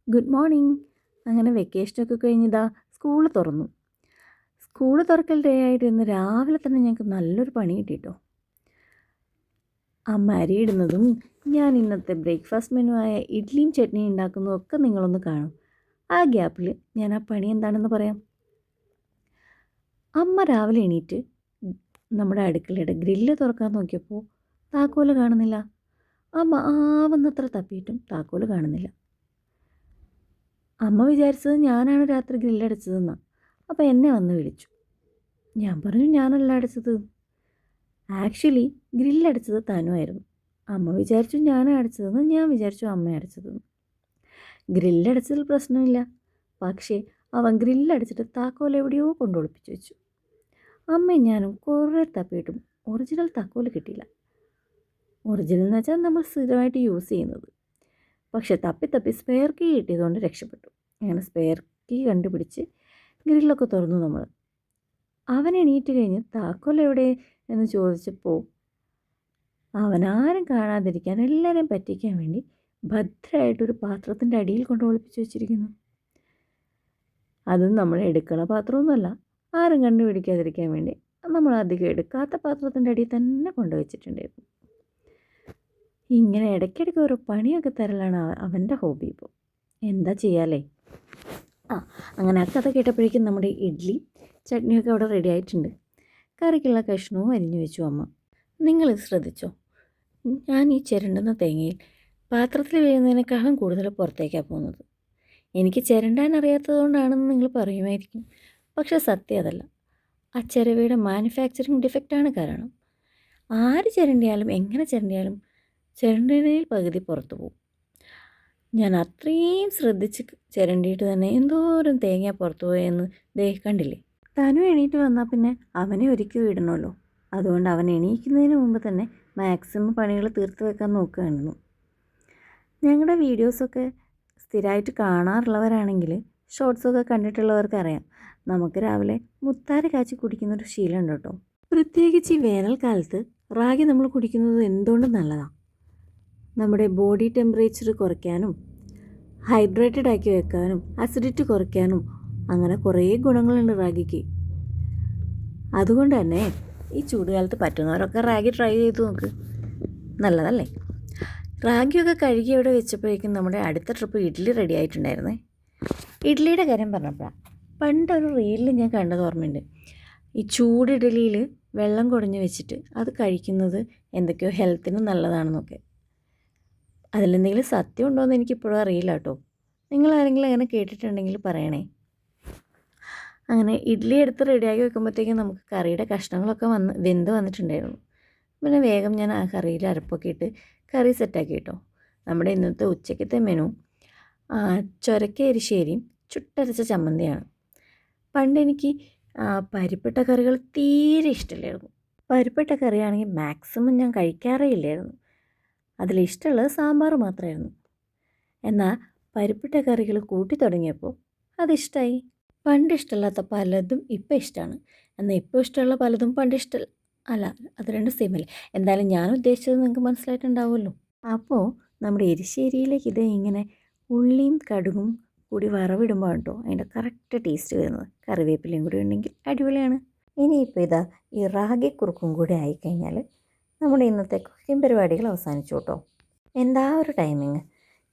Good morning. അങ്ങനെ വെക്കേഷനൊക്കെ കഴിഞ്ഞിതാ school തുറന്നു. സ്കൂൾ തുറക്കൽ ഡേ ആയിട്ട് ഇന്ന് രാവിലെ തന്നെ ഞങ്ങൾക്ക് നല്ലൊരു പണി കിട്ടിട്ടോ. അമ്മ അരിയിടുന്നതും ഞാൻ ഇന്നത്തെ ബ്രേക്ക്ഫാസ്റ്റ് മെനു ആയ ഇഡ്ഡലിയും ചട്നിയും ഉണ്ടാക്കുന്നതും ഒക്കെ നിങ്ങളൊന്ന് കാണും. ആ ഗ്യാപ്പിൽ ഞാൻ ആ പണി എന്താണെന്ന് പറയാം. അമ്മ രാവിലെ എണീറ്റ് നമ്മുടെ അടുക്കളയുടെ ഗ്രില്ല് തുറക്കാൻ നോക്കിയപ്പോൾ താക്കോല് കാണുന്നില്ല. അമ്മ ആവുന്നത്ര തപ്പിയിട്ടും താക്കോല് കാണുന്നില്ല. അമ്മ വിചാരിച്ചത് ഞാനാണ് രാത്രി ഗ്രില്ലടച്ചതെന്നാണ്. അപ്പോൾ എന്നെ വന്ന് വിളിച്ചു. ഞാൻ പറഞ്ഞു ഞാനല്ല അടച്ചത്. ആക്ച്വലി ഗ്രില്ലടച്ചത് തനുവായിരുന്നു. അമ്മ വിചാരിച്ചു ഞാനാണ് അടച്ചതെന്ന്, ഞാൻ വിചാരിച്ചു അമ്മ അടച്ചതെന്ന്. ഗ്രില്ലടച്ചതിൽ പ്രശ്നമില്ല. പക്ഷേ അവൻ ഗ്രില്ലടച്ചിട്ട് താക്കോൽ എവിടെയോ കൊണ്ടൊളിപ്പിച്ചു വെച്ചു. അമ്മയും ഞാനും കുറേ തപ്പിയിട്ടും ഒറിജിനൽ താക്കോൽ കിട്ടിയില്ല. ഒറിജിനൽ എന്ന് വെച്ചാൽ നമ്മൾ സ്ഥിരമായിട്ട് യൂസ് ചെയ്യുന്നത്. പക്ഷേ തപ്പി തപ്പി സ്പെയർ കീ കിട്ടിയതുകൊണ്ട് രക്ഷപ്പെട്ടു. അങ്ങനെ സ്പെയർ കീ കണ്ടുപിടിച്ച് ഗ്രില്ലൊക്കെ തുറന്നു നമ്മൾ. അവൻ എണീറ്റ് കഴിഞ്ഞ് താക്കോൽ എവിടെ എന്ന് ചോദിച്ചപ്പോൾ അവനാരും കാണാതിരിക്കാൻ എല്ലാവരെയും പറ്റിക്കാൻ വേണ്ടി ഭദ്രമായിട്ടൊരു പാത്രത്തിൻ്റെ അടിയിൽ കൊണ്ട് ഒളിപ്പിച്ച് വെച്ചിരിക്കുന്നു. അതും നമ്മൾ എടുക്കണ പാത്രമൊന്നുമല്ല, ആരും കണ്ടുപിടിക്കാതിരിക്കാൻ വേണ്ടി നമ്മൾ അധികം എടുക്കാത്ത പാത്രത്തിൻ്റെ അടിയിൽ തന്നെ കൊണ്ടുവച്ചിട്ടുണ്ടായിരുന്നു. ഇങ്ങനെ ഇടയ്ക്കിടയ്ക്ക് ഓരോ പണിയൊക്കെ തരലാണ് അവൻ്റെ ഹോബി. ഇപ്പോൾ എന്താ ചെയ്യാലേ. അങ്ങനെ ആ കഥ കേട്ടപ്പോഴേക്കും നമ്മുടെ ഇഡ്ഡലി ചട്നിയൊക്കെ അവിടെ റെഡി ആയിട്ടുണ്ട്. കറിക്കുള്ള കഷ്ണവും അരിഞ്ഞു വെച്ചു അമ്മ. നിങ്ങൾ ശ്രദ്ധിച്ചോ, ഞാൻ ഈ ചിരണ്ടുന്ന തേങ്ങയിൽ പാത്രത്തിൽ വീഴുന്നതിനേക്കാളും കൂടുതൽ പുറത്തേക്കാണ് പോകുന്നത്. എനിക്ക് ചിരണ്ടാൻ അറിയാത്തതുകൊണ്ടാണെന്ന് നിങ്ങൾ പറയുമായിരിക്കും. പക്ഷെ സത്യം അതല്ല. ആ ചിരവയുടെ മാനുഫാക്ചറിങ് ഡിഫക്റ്റാണ് കാരണം. ആര് ചിരണ്ടിയാലും എങ്ങനെ ചിരണ്ടിയാലും ചിരണ്ടയിൽ പകുതി പുറത്തു പോകും. ഞാൻ അത്രയും ശ്രദ്ധിച്ച് ചിരണ്ടിയിട്ട് തന്നെ എന്തോരം തേങ്ങ പുറത്തു പോയെന്ന് കണ്ടില്ലേ. തനു എണീറ്റ് വന്നാൽ പിന്നെ അവനെ ഒരുക്കി വിടണമല്ലോ. അതുകൊണ്ട് അവൻ എണീക്കുന്നതിന് മുമ്പ് തന്നെ മാക്സിമം പണികൾ തീർത്ത് വെക്കാൻ നോക്കുകയായിരുന്നു. ഞങ്ങളുടെ വീഡിയോസൊക്കെ സ്ഥിരമായിട്ട് കാണാറുള്ളവരാണെങ്കിൽ ഷോർട്സൊക്കെ കണ്ടിട്ടുള്ളവർക്കറിയാം, നമുക്ക് രാവിലെ മുത്താര കാച്ചി കുടിക്കുന്നൊരു ശീലമുണ്ട് കേട്ടോ. പ്രത്യേകിച്ച് ഈ വേനൽക്കാലത്ത് റാഗി നമ്മൾ കുടിക്കുന്നത് എന്തുകൊണ്ടും നല്ലതാണ്. നമ്മുടെ ബോഡി ടെമ്പറേച്ചർ കുറയ്ക്കാനും ഹൈഡ്രേറ്റഡ് ആക്കി വെക്കാനും അസിഡിറ്റി കുറയ്ക്കാനും അങ്ങനെ കുറേ ഗുണങ്ങളുണ്ട് റാഗിക്ക്. അതുകൊണ്ട് തന്നെ ഈ ചൂടുകാലത്ത് പറ്റുന്നവരൊക്കെ റാഗി ട്രൈ ചെയ്ത് നോക്ക്, നല്ലതല്ലേ. റാഗിയൊക്കെ കഴുകി അവിടെ വെച്ചപ്പോഴേക്കും നമ്മുടെ അടുത്ത ട്രിപ്പ് ഇഡ്ഡലി റെഡി ആയിട്ടുണ്ടായിരുന്നേ. ഇഡ്ഡലിയുടെ കാര്യം പറഞ്ഞപ്പോഴാണ് പണ്ടൊരു റീലിൽ ഞാൻ കണ്ടത് ഓർമ്മയുണ്ട്. ഈ ചൂട് ഇഡ്ഡലിയിൽ വെള്ളം കുടഞ്ഞ് വെച്ചിട്ട് അത് കഴിക്കുന്നത് എന്തൊക്കെയോ ഹെൽത്തിന് നല്ലതാണെന്നൊക്കെ. അതിലെന്തെങ്കിലും സത്യം ഉണ്ടോയെന്ന് എനിക്കിപ്പോഴും അറിയില്ല കേട്ടോ. നിങ്ങളാരെങ്കിലും അങ്ങനെ കേട്ടിട്ടുണ്ടെങ്കിൽ പറയണേ. അങ്ങനെ ഇഡ്ഡലി എടുത്ത് റെഡിയാക്കി വെക്കുമ്പോഴത്തേക്കും നമുക്ക് കറിയുടെ കഷ്ണങ്ങളൊക്കെ വെന്ത് വന്നിട്ടുണ്ടായിരുന്നു. പിന്നെ വേഗം ഞാൻ ആ കറിയിൽ അരപ്പൊക്കെ ഇട്ട് കറി സെറ്റാക്കി കേട്ടോ. നമ്മുടെ ഇന്നത്തെ ഉച്ചയ്ക്കത്തെ മെനു ചൊരക്ക എരിശ്ശേരിയും ചുട്ടരച്ച ചമ്മന്തിയാണ്. പണ്ടെനിക്ക് പരിപ്പിട്ട കറികൾ തീരെ ഇഷ്ടമില്ലായിരുന്നു. പരിപ്പിട്ട കറിയാണെങ്കിൽ മാക്സിമം ഞാൻ കഴിക്കാറേ ഇല്ലായിരുന്നു. അതിലിഷ്ടമുള്ളത് സാമ്പാർ മാത്രമായിരുന്നു. എന്നാൽ പരിപ്പിട്ട കറികൾ കൂട്ടി തുടങ്ങിയപ്പോൾ അതിഷ്ടമായി. പണ്ട് ഇഷ്ടമില്ലാത്ത പലതും ഇപ്പം ഇഷ്ടമാണ്. എന്നാൽ ഇപ്പോൾ ഇഷ്ടമുള്ള പലതും പണ്ട് ഇഷ്ടമല്ല. അല്ല, അത് രണ്ടും സെയിം അല്ലേ. എന്തായാലും ഞാൻ ഉദ്ദേശിച്ചത് നിങ്ങൾക്ക് മനസ്സിലായിട്ടുണ്ടാവുമല്ലോ. അപ്പോൾ നമ്മുടെ എരിശ്ശേരിയിലേക്ക് ഇങ്ങനെ ഉള്ളിയും കടുകും കൂടി വറവിടുമ്പോൾ കേട്ടോ അതിൻ്റെ കറക്റ്റ് ടേസ്റ്റ് വരുന്നത്. കറിവേപ്പിലയും കൂടി ഉണ്ടെങ്കിൽ അടിപൊളിയാണ്. ഇനിയിപ്പോൾ ഈ റാഗി കുറുക്കും കൂടി ആയിക്കഴിഞ്ഞാൽ നമ്മുടെ ഇന്നത്തെ കുക്കിംഗ് പരിപാടികൾ അവസാനിച്ചു കേട്ടോ. എന്താ ഒരു ടൈമിങ്.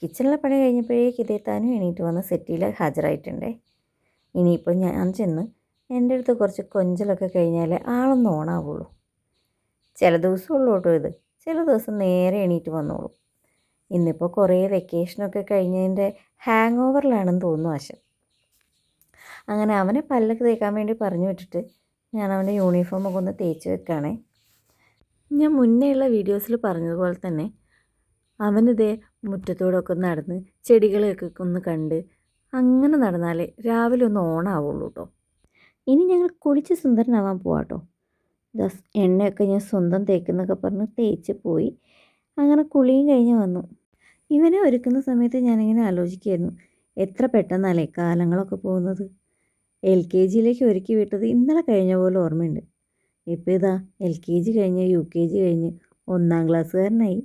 കിച്ചണിലെ പണി കഴിഞ്ഞപ്പോഴേക്ക് ഇതെത്താനും എണീറ്റ് വന്ന് സെറ്റിയിൽ ഹാജരായിട്ടുണ്ടേ. ഇനിയിപ്പോൾ ഞാൻ ചെന്ന് എൻ്റെ അടുത്ത് കുറച്ച് കൊഞ്ചലൊക്കെ കഴിഞ്ഞാൽ ആളൊന്ന് ഓണാവുള്ളൂ. ചില ദിവസം ഉള്ളൂ കേട്ടോ ഇത്, ചില ദിവസം നേരെ എണീറ്റ് വന്നോളൂ. ഇന്നിപ്പോൾ കുറേ വെക്കേഷനൊക്കെ കഴിഞ്ഞതിൻ്റെ ഹാങ് ഓവറിലാണെന്ന് തോന്നുന്നു ആശൻ. അങ്ങനെ അവനെ പല്ലൊക്കെ തേക്കാൻ വേണ്ടി പറഞ്ഞു വിട്ടിട്ട് ഞാൻ അവൻ്റെ യൂണിഫോമൊക്കെ ഒന്ന് തേച്ച് വെക്കുകയാണേ. ഞാൻ മുന്നേയുള്ള വീഡിയോസിൽ പറഞ്ഞതുപോലെ തന്നെ അവനിതേ മുറ്റത്തോടൊക്കെ ഒന്ന് നടന്ന് ചെടികളെയൊക്കെ ഒന്ന് കണ്ട് അങ്ങനെ നടന്നാലേ രാവിലെ ഒന്ന് ഓണാവുള്ളൂ കേട്ടോ. ഇനി ഞങ്ങൾ കുളിച്ച് സുന്ദരനാവാൻ പോവാം കേട്ടോ. എണ്ണയൊക്കെ ഞാൻ സ്വന്തം തേക്കുന്നൊക്കെ പറഞ്ഞ് തേച്ച് പോയി. അങ്ങനെ കുളിയും കഴിഞ്ഞ് വന്നു. ഇവനെ ഒരുക്കുന്ന സമയത്ത് ഞാനിങ്ങനെ ആലോചിക്കുമായിരുന്നു, എത്ര പെട്ടെന്നല്ലേ കാലങ്ങളൊക്കെ പോകുന്നത്. LKGയിലേക്ക് ഒരുക്കി വിട്ടത് ഇന്നലെ കഴിഞ്ഞ പോലെ ഓർമ്മയുണ്ട്. ഇപ്പോൾ LKG കഴിഞ്ഞ് UKG കഴിഞ്ഞ് 1ാം ക്ലാസ്സുകാരനായി,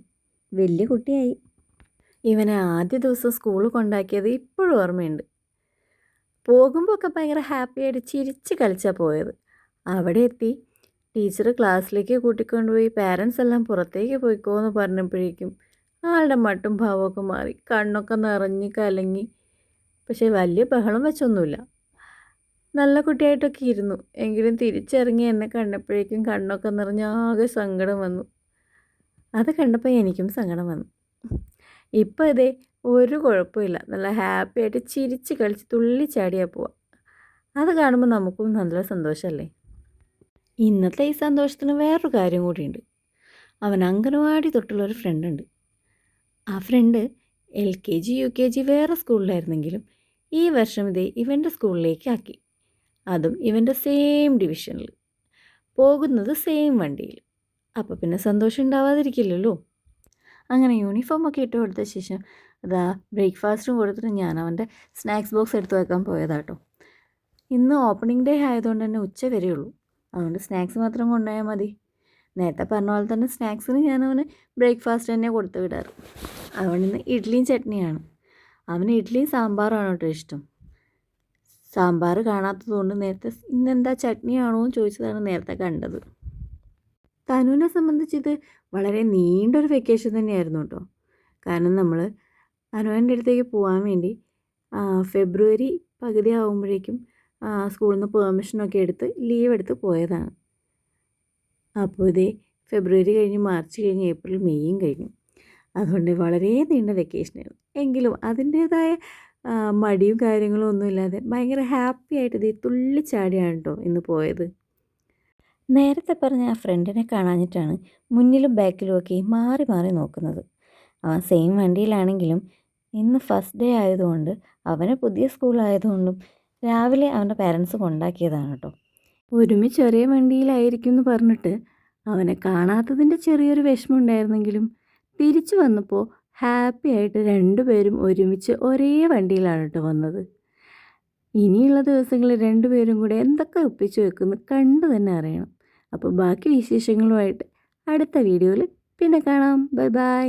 വലിയ കുട്ടിയായി. ഇവനെ ആദ്യ ദിവസം സ്കൂളിൽ കൊണ്ടാക്കിയത് ഇപ്പോഴും ഓർമ്മയുണ്ട്. പോകുമ്പോൾ ഒക്കെ ഭയങ്കര ഹാപ്പിയായിട്ട് ചിരിച്ച് കളിച്ചാണ് പോയത്. അവിടെ എത്തി ടീച്ചർ ക്ലാസ്സിലേക്ക് കൂട്ടിക്കൊണ്ടുപോയി പാരൻസ് എല്ലാം പുറത്തേക്ക് പോയിക്കോ എന്ന് പറഞ്ഞപ്പോഴേക്കും ആളുടെ മട്ടും ഭാവമൊക്കെ മാറി, കണ്ണൊക്കെ നിറഞ്ഞ് കലങ്ങി. പക്ഷേ വലിയ ബഹളം വെച്ചൊന്നുമില്ല, നല്ല കുട്ടിയായിട്ടൊക്കെ ഇരുന്നു. എങ്കിലും തിരിച്ചിറങ്ങി എന്നെ കണ്ടപ്പോഴേക്കും കണ്ണൊക്കെ നിറഞ്ഞ് ആകെ സങ്കടം വന്നു. അത് കണ്ടപ്പോൾ എനിക്കും സങ്കടം വന്നു. ഇപ്പോൾ ഇതേ ഒരു കുഴപ്പമില്ല, നല്ല ഹാപ്പി ആയിട്ട് ചിരിച്ച് കളിച്ച് തുള്ളിച്ചാടിയാൽ പോവാം. അത് കാണുമ്പോൾ നമുക്കും നല്ല സന്തോഷമല്ലേ. ഇന്നത്തെ ഈ സന്തോഷത്തിന് വേറൊരു കാര്യം കൂടിയുണ്ട്. അവൻ അംഗനവാടി തൊട്ടുള്ളൊരു ഫ്രണ്ടുണ്ട്. ആ ഫ്രണ്ട് LKG UKG വേറെ സ്കൂളിലായിരുന്നെങ്കിലും ഈ വർഷം ഇതേ ഇവൻ്റെ സ്കൂളിലേക്ക് ആക്കി. അതും ഇവൻ്റെ സെയിം ഡിവിഷനിൽ, പോകുന്നത് സെയിം വണ്ടിയിൽ. അപ്പോൾ പിന്നെ സന്തോഷം ഉണ്ടാവാതിരിക്കില്ലല്ലോ. അങ്ങനെ യൂണിഫോമൊക്കെ ഇട്ട് കൊടുത്ത ശേഷം അതാ ബ്രേക്ക്ഫാസ്റ്റും കൊടുത്തിട്ട് ഞാൻ അവൻ്റെ സ്നാക്സ് ബോക്സ് എടുത്ത് വെക്കാൻ പോയതാട്ടോ. ഇന്ന് ഓപ്പണിംഗ് ഡേ ആയതുകൊണ്ട് തന്നെ ഉച്ച വരെയുള്ളൂ, അതുകൊണ്ട് സ്നാക്സ് മാത്രം കൊണ്ടുപോയാൽ മതി. നേരത്തെ പറഞ്ഞ പോലെ തന്നെ സ്നാക്സിന് ഞാൻ അവന് ബ്രേക്ക്ഫാസ്റ്റ് തന്നെ കൊടുത്തു വിടാറ്. അവനിന്ന് ഇഡ്ഡലിയും ചട്നിയാണ്. അവന് ഇഡ്ഡലിയും സാമ്പാറാണ് കേട്ടോ ഇഷ്ടം. സാമ്പാർ കാണാത്തതുകൊണ്ട് നേരത്തെ ഇന്നെന്താ ചട്നിയാണോ എന്ന് ചോദിച്ചതാണ് നേരത്തെ കണ്ടത്. തനുവിനെ സംബന്ധിച്ച് ഇത് വളരെ നീണ്ടൊരു വെക്കേഷൻ തന്നെയായിരുന്നു കേട്ടോ. കാരണം നമ്മൾ അനുവിൻ്റെ അടുത്തേക്ക് പോകാൻ വേണ്ടി ഫെബ്രുവരി പകുതി ആകുമ്പോഴേക്കും സ്കൂളിൽ നിന്ന് പെർമിഷനൊക്കെ എടുത്ത് ലീവ് എടുത്ത് പോയതാണ്. അപ്പോൾ ഇതേ ഫെബ്രുവരി കഴിഞ്ഞ് മാർച്ച് കഴിഞ്ഞ് ഏപ്രിൽ മെയ്യും കഴിഞ്ഞു. അതുകൊണ്ട് വളരെ നീണ്ട വെക്കേഷനായിരുന്നു. എങ്കിലും അതിൻ്റേതായ മടിയും കാര്യങ്ങളും ഒന്നുമില്ലാതെ ഭയങ്കര ഹാപ്പി ആയിട്ട് ഇതേ തുള്ളിച്ചാടിയാണ് കേട്ടോ ഇന്ന് പോയത്. നേരത്തെ പറഞ്ഞ ആ ഫ്രണ്ടിനെ കാണാഞ്ഞിട്ടാണ് മുന്നിലും ബാക്കിലും ഒക്കെ മാറി മാറി നോക്കുന്നത്. അവൻ സെയിം വണ്ടിയിലാണെങ്കിലും ഇന്ന് ഫസ്റ്റ് ഡേ ആയതുകൊണ്ട് അവന് പുതിയ സ്കൂളായതുകൊണ്ടും രാവിലെ അവൻ്റെ പാരൻസ് കൊണ്ടാക്കിയതാണ് കേട്ടോ. ഒരുമിച്ച് ഒരേ വണ്ടിയിലായിരിക്കും എന്ന് പറഞ്ഞിട്ട് അവനെ കാണാത്തതിൻ്റെ ചെറിയൊരു വിഷമം ഉണ്ടായിരുന്നെങ്കിലും തിരിച്ചു വന്നപ്പോൾ ഹാപ്പി ആയിട്ട് രണ്ടുപേരും ഒരുമിച്ച് ഒരേ വണ്ടിയിലാണ് കേട്ടോ വന്നത്. ഇനിയുള്ള ദിവസങ്ങളിൽ രണ്ടുപേരും കൂടെ എന്തൊക്കെ ഒപ്പിച്ച് വെക്കുന്നു കണ്ടു തന്നെ അറിയണം. അപ്പോൾ ബാക്കി വിശേഷങ്ങളുമായിട്ട് അടുത്ത വീഡിയോയിൽ പിന്നെ കാണാം. Bye bye.